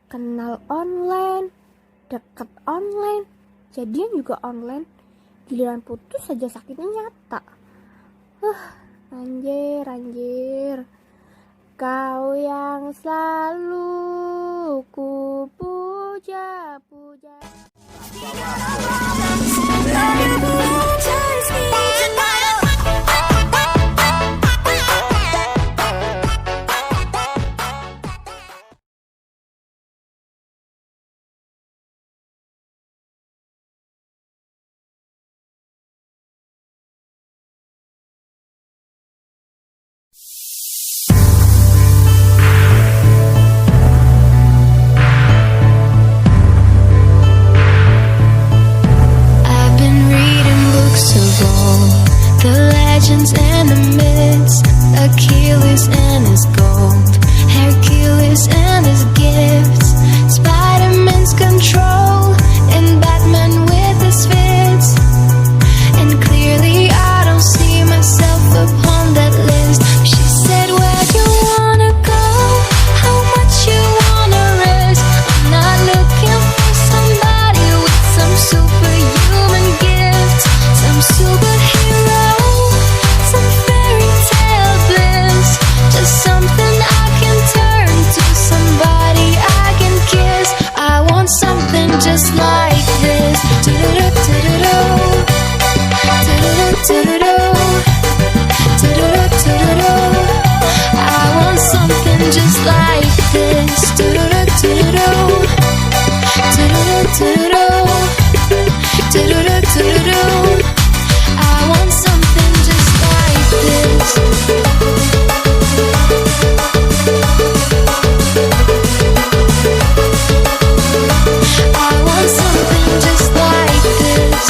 Kenal online, deket online, jadian juga online, giliran putus saja sakitnya nyata. Anjir, kau yang selalu ku puja-puja. And the myths, Achilles and his gold, Hercules and his gifts, Spider-Man's control, and Batman with his fits. And clearly I don't see myself upon that list. She said, where you wanna go? How much you wanna risk? I'm not looking for somebody with some superhuman gifts, some superhero, some fairy tale bliss, just something I can turn to, somebody I can kiss. I want something just like this. I want something just like this. I want something just like this. I want something just like this.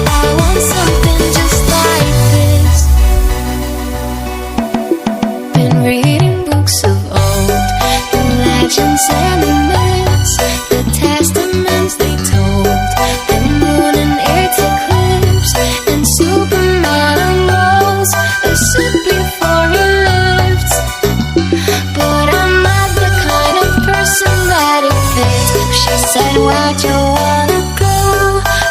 I want something just like this. Been reading books of old, the legends and the myths, the testaments they told, the moon and its eclipse, and Superman unrolls a suit before he lifts. But I'm not the kind of person that it fits. She said, where'd you wanna go?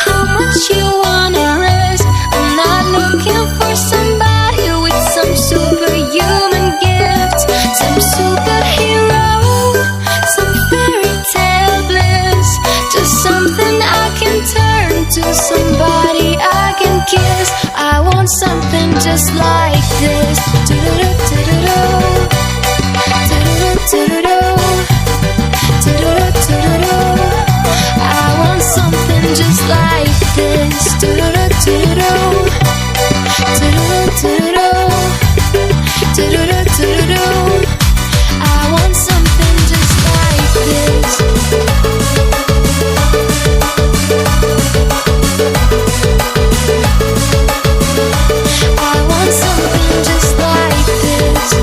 How much you wanna risk? I'm not looking for somebody with some superhuman gifts, some superhero, some fairy tale bliss, just something I can turn to, somebody I can kiss. I want something just like this. I want something just like this. I want something just like this. I want something just like this.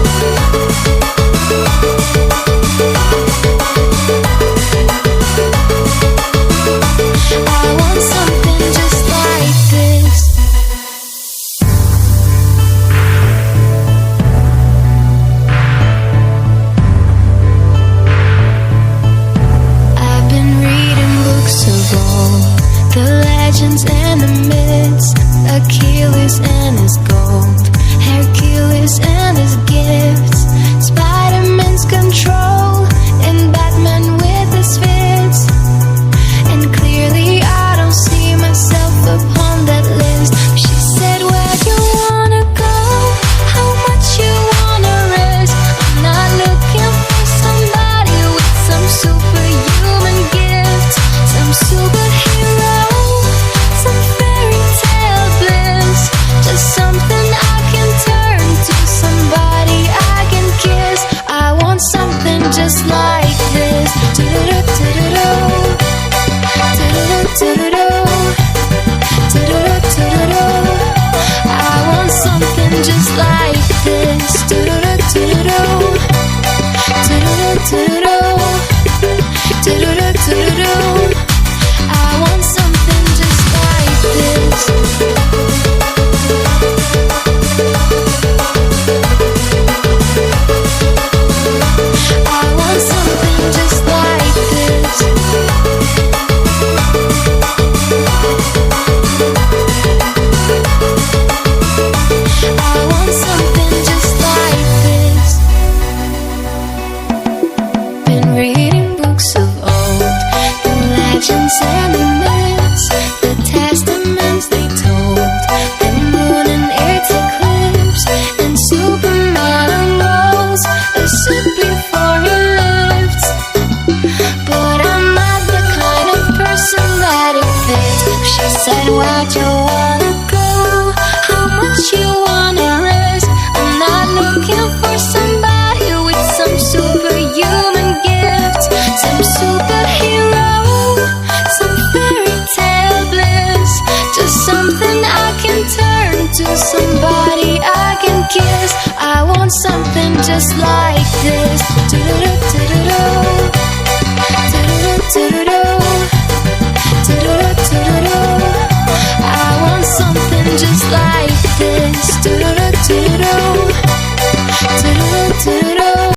I want something just like this. somebody I can kiss. I want something just like this. I want something just like this.